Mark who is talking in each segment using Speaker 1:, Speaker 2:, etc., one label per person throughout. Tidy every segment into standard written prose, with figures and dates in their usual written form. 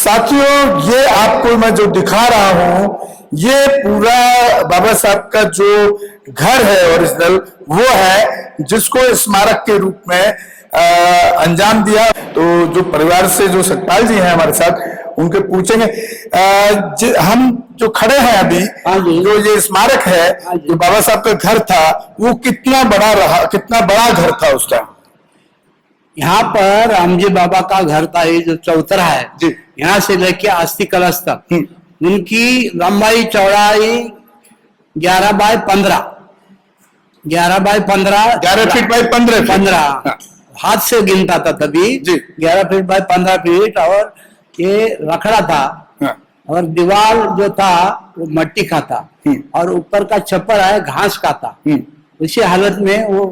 Speaker 1: साथियों, ये आपको मैं जो दिखा रहा हूं, ये पूरा बाबा साहब का जो घर है ओरिजिनल, वो है जिसको स्मारक के रूप में अंजाम दिया। तो जो परिवार से जो सतपाल जी हैं हमारे साथ, उनके पूछेंगे। हम जो खड़े हैं अभी, जो ये स्मारक है, जो बाबा साहब का घर था, वो कितना बड़ा रहा, कितना बड़ा घर था उस टाइम?
Speaker 2: यहाँ पर रामजी बाबा का घर था, ये जो चौतरा है
Speaker 1: जी,
Speaker 2: यहाँ से लेके अस्थि कलश तक उनकी लंबाई चौड़ाई 11 बाय 15
Speaker 1: 11 फीट बाय 15
Speaker 2: हाथ से गिनता था तभी। 11 फीट बाय 15 फीट। और ये रखड़ा था।
Speaker 1: हाँ।
Speaker 2: और दीवार जो था वो मट्टी का था और ऊपर का छप्पर है घास का था। उसी हालत में वो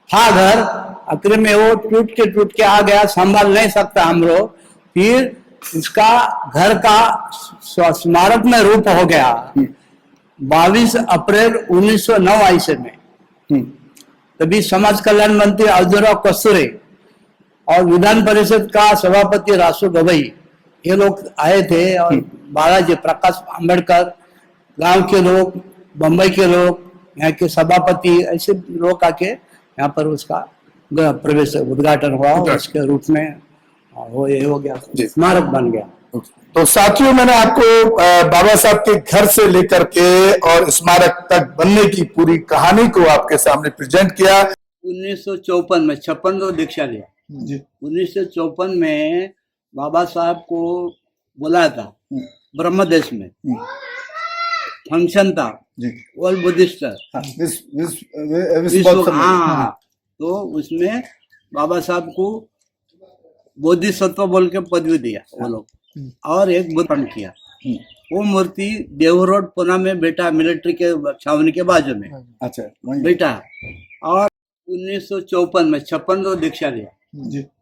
Speaker 2: था घर। आखिर में वो टूट के आ गया, संभाल नहीं सकता हम लोग। फिर इसका घर का स्मारक में रूप हो गया 22 अप्रैल 1909 ईस्वी में। तभी समाज कल्याण मंत्री अब्दुलराव कस्तूरे और विधान परिषद का सभापति रासू गवई, ये लोग आए थे। और बालाजी प्रकाश आंबेडकर, गांव के लोग, बंबई के लोग, यहाँ के सभापति, ऐसे लोग आके यहाँ पर उसका प्रवेश उद्घाटन हुआ। उसके रूप में वो ये हो गया, स्मारक बन गया।
Speaker 1: तो साथियों, मैंने आपको बाबा साहब के घर से लेकर के और स्मारक तक बनने की पूरी कहानी को आपके सामने प्रेजेंट किया।
Speaker 2: 1954 में 56 दीक्षा लिया। 1954 में बाबा साहब को बुलाया था ब्रह्मदेश में, फंक्शन था, वर्ल्ड बुद्धिस्ट। हाँ, तो उसमें बाबा साहब को बोधिसत्व बोल के पदवी दिया वो लोग। और एक बुद्ध किया। वो मूर्ति देव रोड पुणे में बेटा, मिलिट्री के छावनी के बाजू में।
Speaker 1: अच्छा,
Speaker 2: बेटा। और 1954 में 56 दीक्षा लिया।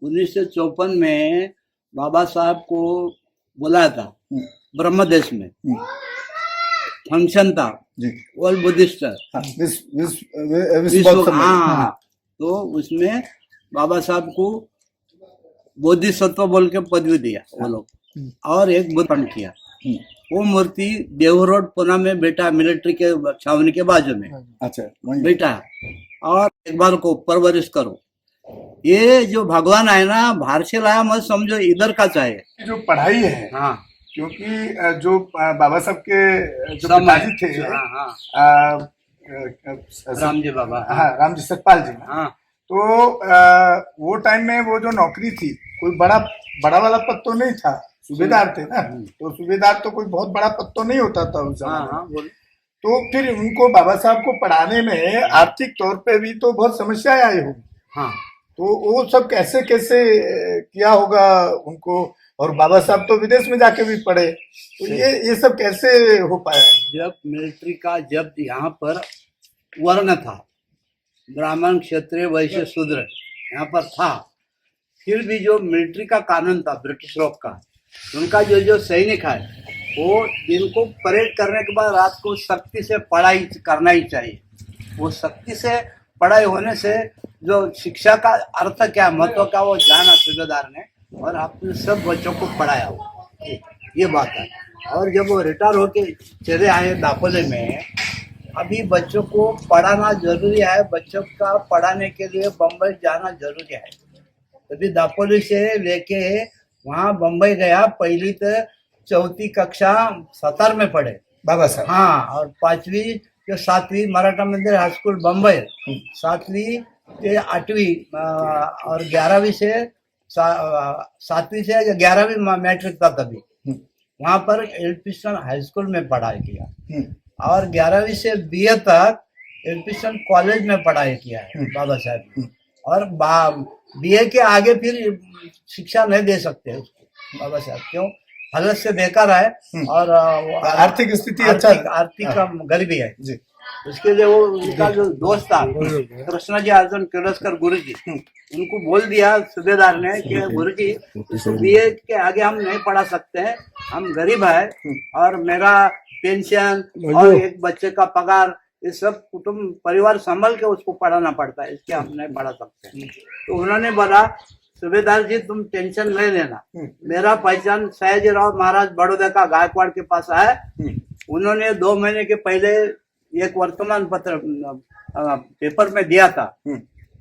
Speaker 2: 1954 में बाबा साहब को बुलाया था ब्रह्मदेश में, फंक्शन था, वर्ल्ड बुद्धिस्ट। हाँ, तो उसमें बाबा साहब को बोधिसत्व बोल के पदवी दिया वो लोग। और एक बुद्ध किया। वो मूर्ति देव रोड पुणे में बेटा, मिलिट्री के छावनी के बाजू में। अच्छा, बेटा। और एक बार को परवरिश करो। ये जो भगवान है ना, बाहर से लाया मत समझो, इधर का चाहिए।
Speaker 1: जो पढ़ाई है, हाँ, क्योंकि जो बाबा साहब के जो पिताजी थे,
Speaker 2: रामजी बाबा,
Speaker 1: हाँ, रामजी सतपाल जी,
Speaker 2: हाँ,
Speaker 1: तो वो टाइम में वो जो नौकरी थी, कोई बड़ा वाला पद तो नहीं था, सूबेदार थे ना। तो सूबेदार तो कोई बहुत बड़ा पद तो नहीं होता था उस समय। तो फिर उनको, बाबा साहब को पढ़ाने में आर्थिक तौर पे भी तो बहुत समस्याएं आई होगी। हाँ, तो वो सब कैसे किया होगा उनको। और बाबा साहब तो विदेश में जाके भी पढ़े, तो ये सब कैसे हो पाया?
Speaker 2: जब मिलिट्री का, जब यहाँ पर वर्ण था, ब्राह्मण, क्षत्रिय, वैश्य, शूद्र यहाँ पर था, फिर भी जो मिलिट्री का कानून था ब्रिटिश लोग का, उनका जो सैनिक है, वो दिन को परेड करने के बाद रात को सख्ती से पढ़ाई करना ही चाहिए। वो सख्ती से पढ़ाई होने से जो शिक्षा का अर्थ क्या, महत्व क्या, वो जाना सूबेदार ने, और अपने सब बच्चों को पढ़ाया हो, ये बात है। और जब वो रिटायर होके चले आए दापोले में, अभी बच्चों को पढ़ाना जरूरी है। बच्चों का पढ़ाने के लिए बम्बई जाना जरूरी है। तभी दापोली से लेके वहाँ बम्बई गया। पहली तो 4वीं कक्षा 70 में पढ़े
Speaker 1: बाबा साहब, हाँ।
Speaker 2: और 5वीं से 7वीं मराठा मंदिर हाई स्कूल बम्बई, 7वीं से 8वीं और 11वीं से 7वीं से 11वीं मैट्रिक था तभी। वहाँ पर एल्फिंस्टन हाई स्कूल में पढ़ाई किया। और 11वीं से BA तक एल्फिंस्टन कॉलेज में पढ़ाई किया है बाबा साहब। और BA के आगे फिर शिक्षा नहीं दे सकते उसको बाबा साहब, क्यों? हालत से बेकार है और
Speaker 1: आर्थिक स्थिति
Speaker 2: आर्थिक गरीबी है जी। उसके लिए वो उनका जो दोस्त था कृष्णाजी अर्जुन किर्लोस्कर गुरुजी, उनको बोल दिया सूबेदार ने कि गुरुजी, BA के आगे हम नहीं पढ़ा सकते हैं, हम गरीब है और मेरा पेंशन और एक बच्चे का पगार, ये सब कुटुंब परिवार संभल के उसको पढ़ाना पड़ता है, इसके हम नहीं पढ़ा सकते। तो उन्होंने बोला सूबेदार जी तुम टेंशन नहीं लेना, मेरा पहचान सयाजीराव महाराज बड़ौदा का गायकवाड़ के पास है। उन्होंने 2 महीने के पहले एक वर्तमान पत्र पेपर में दिया था,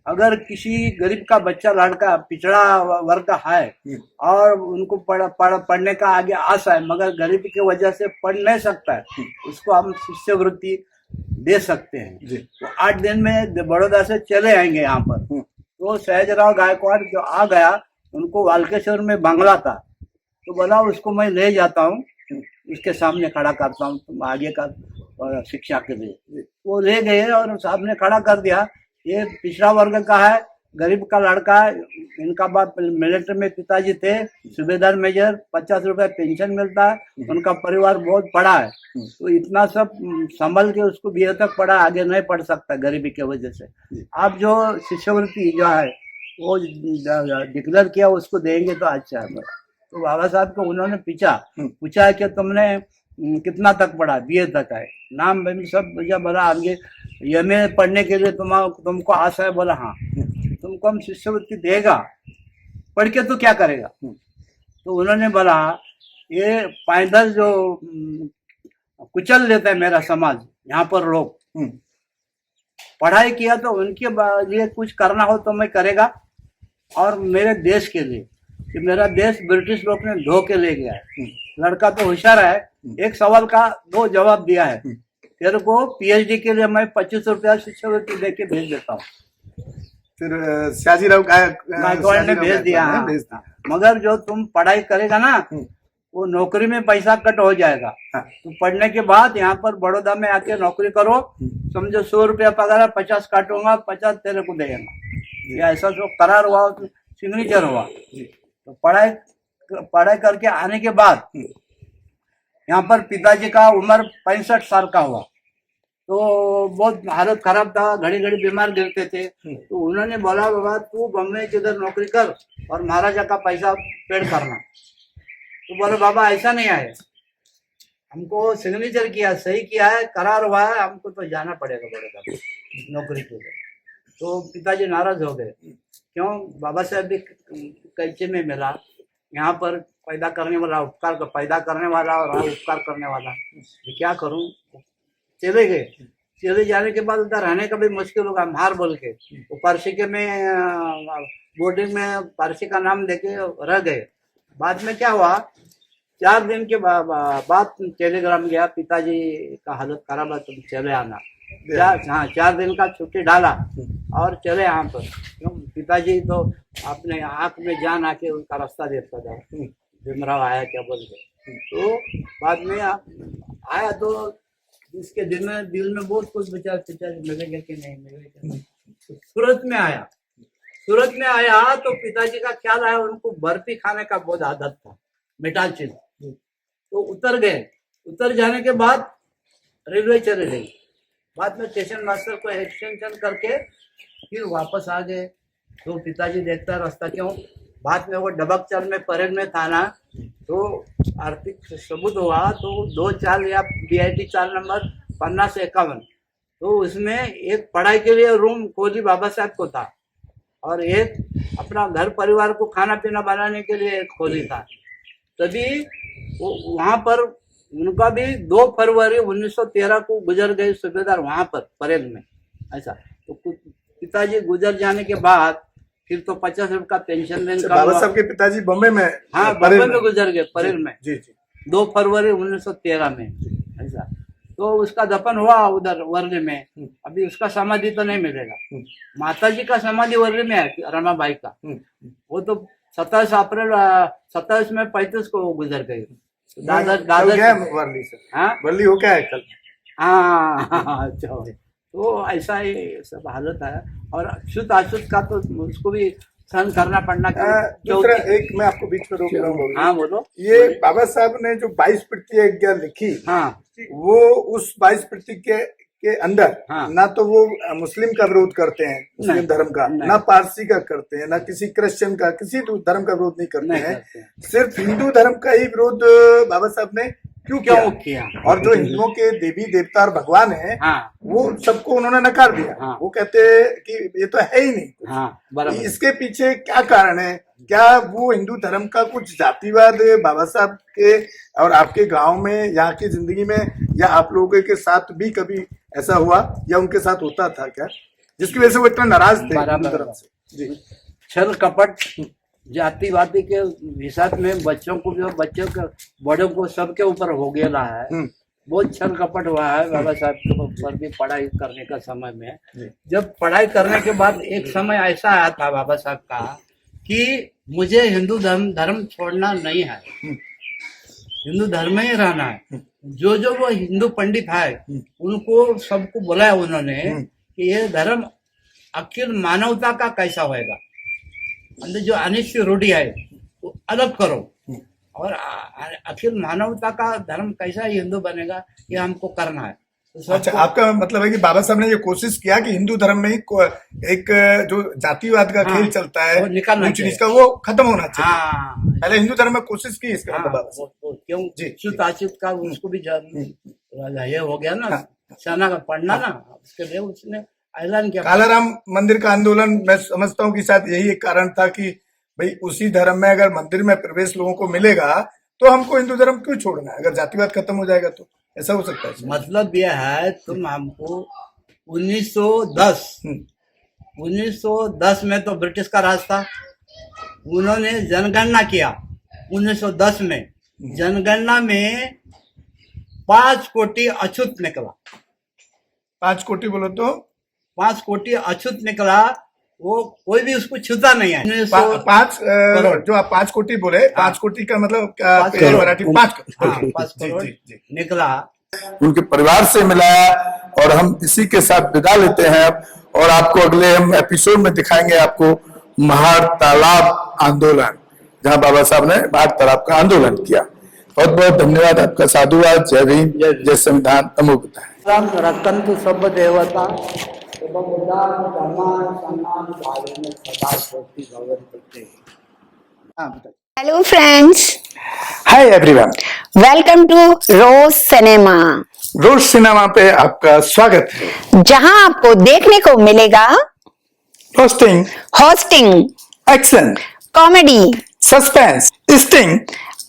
Speaker 2: अगर किसी गरीब का बच्चा लड़का पिछड़ा वर्ग का है और उनको पढ़ने का आगे आशा है मगर गरीबी की वजह से पढ़ नहीं सकता है, उसको हम शिष्यवृत्ति दे सकते हैं। तो 8 दिन में बड़ौदा से चले आएंगे यहाँ पर। तो सयाजीराव गायकवाड़ जो आ गया, उनको वाल्केश्वर में बंगला था, तो बोला उसको मैं ले जाता हूँ, उसके सामने खड़ा करता हूँ तुम आगे का शिक्षा के लिए। वो ले गए और सामने खड़ा कर दिया, ये पिछड़ा वर्ग का है, गरीब का लड़का है, इनका बाप मिलिट्री में पिताजी थे, सूबेदार मेजर, 50 रुपए पेंशन मिलता है, उनका परिवार बहुत बड़ा है, तो इतना सब संभल के उसको बीए तक पढ़ा, आगे नहीं पढ़ सकता गरीबी की वजह से। आप जो शिष्यवृत्ति जो है वो डिक्लेयर किया उसको देंगे तो अच्छा है। तो बाबा साहब को उन्होंने पूछा कि तुमने कितना तक पढ़ा, बीए तक है, नाम सब जब बोला आगे एमए पढ़ने के लिए तुमको आशा है, बोला हाँ, तुमको हम शिष्यवृत्ति देगा, पढ़ के तो क्या करेगा। तो उन्होंने बोला ये पैदल जो कुचल लेता है मेरा समाज, यहाँ पर लोग पढ़ाई किया तो उनके लिए कुछ करना हो तो मैं करेगा, और मेरे देश के लिए कि मेरा देश ब्रिटिश लोग ने धो के ले गया है। लड़का तो होशियार है, एक सवाल का 2 जवाब दिया है, तेरे को पीएचडी के लिए मैं 25 रुपया शिष्यवृत्ति दे के भेज देता हूँ।
Speaker 1: फिर सयाजीराव
Speaker 2: गायकवाड़ ने भेज दिया। मगर जो तुम पढ़ाई करेगा ना, वो नौकरी में पैसा कट हो जाएगा। तो पढ़ने के बाद यहाँ पर बड़ौदा में आके नौकरी करो, समझो 100 रुपया पगार, 50 काटूंगा, 50 तेरे को देगा। ऐसा जो करार हुआ, सिग्नेचर हुआ। तो पढ़ाई करके आने के बाद यहाँ पर पिताजी का उम्र 65 साल का हुआ, तो बहुत हालत खराब था, घड़ी घड़ी बीमार गिरते थे। तो उन्होंने बोला बाबा तू बम्बई किधर नौकरी कर और महाराजा का पैसा पेड़ करना। तो बोले बाबा ऐसा नहीं है, हमको सिग्नेचर किया, सही किया है, करार हुआ है, हमको तो जाना पड़ेगा बड़ौदा नौकरी के लिए। तो पिताजी नाराज हो गए, क्यों, बाबा साहब भी कैचे में मिला, यहाँ पर पैदा करने वाला पैदा करने वाला और उपकार करने वाला, क्या करूं। चले गए, चले जाने के बाद उधर रहने का भी मुश्किल होगा, मार बोल के वो पारसी के में बोर्डिंग में पारसी का नाम देके रह गए। बाद में क्या हुआ, 4 दिन के बाद टेलीग्राम गया, पिताजी का हालत खराब है, तुम चले आना। 4 दिन का छुट्टी डाला और चले यहाँ पर। क्यों, पिताजी तो अपने आंख में जान आके उनका रास्ता देखता था, भीमराव आया क्या बोल के। तो बाद में आया तो इसके दिल में बहुत कुछ विचार मिलेगा कि नहीं मिलेगा। सूरत में आया तो पिताजी का ख्याल आया, उनको बर्फी खाने का बहुत आदत था, मिठाई चीज। तो उतर गए, उतर जाने के बाद रेलवे चले गई, बाद में स्टेशन मास्टर को एक्सटेंशन करके फिर वापस आ गए। तो पिताजी देखता रास्ता, क्यों, बाद में वो डबकचल में परेड में था ना, तो आर्थिक सबूत हुआ, तो 2 चाल या BIT चाल नंबर 50-51, तो उसमें एक पढ़ाई के लिए रूम खोजी बाबा साहब को था, और एक अपना घर परिवार को खाना पीना बनाने के लिए खोजी था। तभी वहां पर उनका भी 2 फरवरी 1913 को गुजर गए सूबेदार वहां पर परेड में। ऐसा तो पिताजी गुजर जाने के बाद फिर तो 50 रुपये का पेंशन देने का।
Speaker 1: बाबा साहब के पिताजी बॉम्बे में,
Speaker 2: हाँ बॉम्बे में गुजर गए परेड में।
Speaker 1: जी जी
Speaker 2: 2 फरवरी 1913 में। ऐसा तो उसका दफन हुआ उधर वर्ली में। अभी उसका समाधि तो नहीं मिलेगा। माताजी का समाधि वर्ली में है, रमाबाई का। वो तो 27 अप्रैल 27 में 35 को वो गुजर गई। दादा
Speaker 1: वर्ली से,
Speaker 2: हाँ
Speaker 1: वर्ली हो क्या है कल।
Speaker 2: हाँ अच्छा, तो ऐसा ही सब हालत है। और अछूत का तो उसको भी सहन करना पड़ना।
Speaker 1: दूसरा एक मैं आपको बीच में रोक रहा हूँ।
Speaker 2: हाँ बोलो।
Speaker 1: ये बाबा साहब ने जो 22 प्रतिज्ञा लिखी,
Speaker 2: हाँ
Speaker 1: वो उस 22 प्रतिज्ञा के अंदर
Speaker 2: हाँ।
Speaker 1: ना तो वो मुस्लिम का विरोध करते हैं, मुस्लिम धर्म का, ना पारसी का करते हैं, ना किसी क्रिश्चियन का, किसी धर्म का विरोध नहीं करते हैं। सिर्फ हिंदू धर्म का ही विरोध बाबा साहब ने क्यों
Speaker 2: क्यों
Speaker 1: किया?
Speaker 2: किया?
Speaker 1: और जो हिंदुओं के देवी देवता और भगवान है
Speaker 2: हाँ
Speaker 1: वो सबको उन्होंने नकार दिया।
Speaker 2: हाँ।
Speaker 1: वो कहते हैं कि ये तो है ही नहीं।
Speaker 2: हाँ बराबर।
Speaker 1: इसके पीछे क्या कारण है? क्या वो हिंदू धर्म का कुछ जातिवाद बाबा साहब के और आपके गांव में, यहाँ की जिंदगी में, या आप लोगों के साथ भी कभी ऐसा हुआ या उनके साथ होता था क्या, जिसकी वजह से वो इतना नाराज थे हिंदू धर्म से? जी।
Speaker 2: छल कपट जातिवादी के हिसाब में बच्चों को भी, बच्चों के बड़ों को सबके ऊपर हो गया है। बहुत छल कपट हुआ है बाबा साहब के ऊपर भी पढ़ाई करने का समय में। जब पढ़ाई करने के बाद एक समय ऐसा आया था बाबा साहब का कि मुझे हिंदू धर्म छोड़ना नहीं है, हिंदू धर्म में ही रहना है। जो वो हिंदू पंडित है उनको सबको बुलाया उन्होंने कि ये धर्म अखिल मानवता का कैसा होएगा, अंदर जो अनिश्चित रूढ़ी है वो अलग करो, और अखिल मानवता का धर्म कैसा हिंदू बनेगा ये हमको करना है। तो
Speaker 1: अच्छा, आपका मतलब है कि बाबा साहब ने ये कोशिश किया कि हिंदू धर्म में ही एक जो जातिवाद का खेल चलता है, ऊंच नीच का, वो खत्म होना चाहिए। पहले हिंदू धर्म में कोशिश की इसका मतलब बाबा साहब।
Speaker 2: क्यों अच्युत आचित का उसको भी ये हो गया ना, सेना का पढ़ना ना, उसके लिए उसने ऐलान किया।
Speaker 1: कालाराम मंदिर का आंदोलन, मैं समझता हूँ कि शायद यही एक कारण था कि भाई उसी धर्म में अगर मंदिर में प्रवेश लोगों को मिलेगा तो हमको हिंदू धर्म क्यों छोड़ना है, अगर जातिवाद खत्म हो जाएगा तो। ऐसा हो सकता है।
Speaker 2: मतलब यह है, तुम हमको 1910 में तो ब्रिटिश का राज था, उन्होंने जनगणना किया 1910 में। जनगणना में 5 कोटि अछूत निकला।
Speaker 1: 5 कोटि बोलो तो
Speaker 2: 5 कोटि अछूत निकला, वो कोई भी उसको छूता नहीं है।
Speaker 1: 5 जो आप 5 कोटि बोले, 5 कोटि का मतलब मराठी 5
Speaker 2: करोड़ निकला।
Speaker 1: उनके परिवार से मिलाया और हम इसी के साथ विदा लेते हैं। और आपको अगले हम एपिसोड में दिखाएंगे आपको महार तालाब आंदोलन, जहां बाबा साहब ने महार तालाब का आंदोलन किया। बहुत बहुत धन्यवाद आपका। साधुवाद। जय भीम, जय संविधान, नमो बुद्धाय।
Speaker 2: रक्षन्तु सब देवता
Speaker 3: hello friends,
Speaker 1: hi everyone,
Speaker 3: welcome to Rose cinema.
Speaker 1: Rose cinema पे आपका स्वागत है,
Speaker 3: जहां आपको देखने को मिलेगा
Speaker 1: roasting,
Speaker 3: hosting,
Speaker 1: action,
Speaker 3: comedy,
Speaker 1: suspense, sting,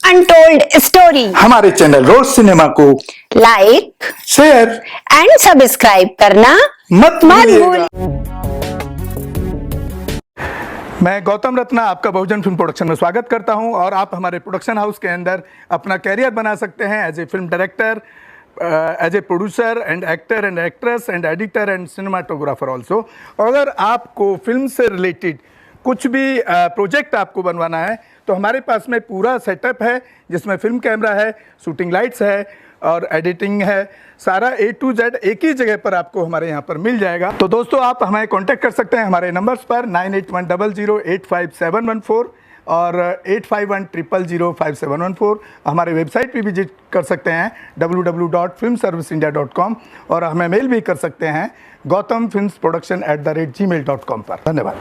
Speaker 3: untold story.
Speaker 1: हमारे चैनल रोज सिनेमा को
Speaker 3: लाइक,
Speaker 1: शेयर
Speaker 3: एंड सब्सक्राइब करना
Speaker 1: मत भूलिएगा।
Speaker 3: भूलिएगा।
Speaker 1: मैं गौतम रत्ना आपका बहुजन फिल्म प्रोडक्शन में स्वागत करता हूं, और आप हमारे प्रोडक्शन हाउस के अंदर अपना कैरियर बना सकते हैं as a film director, as a producer and actor and actress and editor and cinematographer also. अगर आपको फिल्म से रिलेटेड कुछ भी प्रोजेक्ट आपको बनवाना है तो हमारे पास में पूरा सेटअप है, जिसमें फिल्म कैमरा है, शूटिंग लाइट्स है और एडिटिंग है। सारा A to Z एक ही जगह पर आपको हमारे यहाँ पर मिल जाएगा। तो दोस्तों, आप हमें कांटेक्ट कर सकते हैं हमारे नंबर्स पर 9810085714 और 8510005714। हमारे वेबसाइट पे विजिट कर सकते हैं www.filmserviceindia.com, और हमें मेल भी कर सकते हैं gautamfilmsproduction@gmail.com पर। धन्यवाद।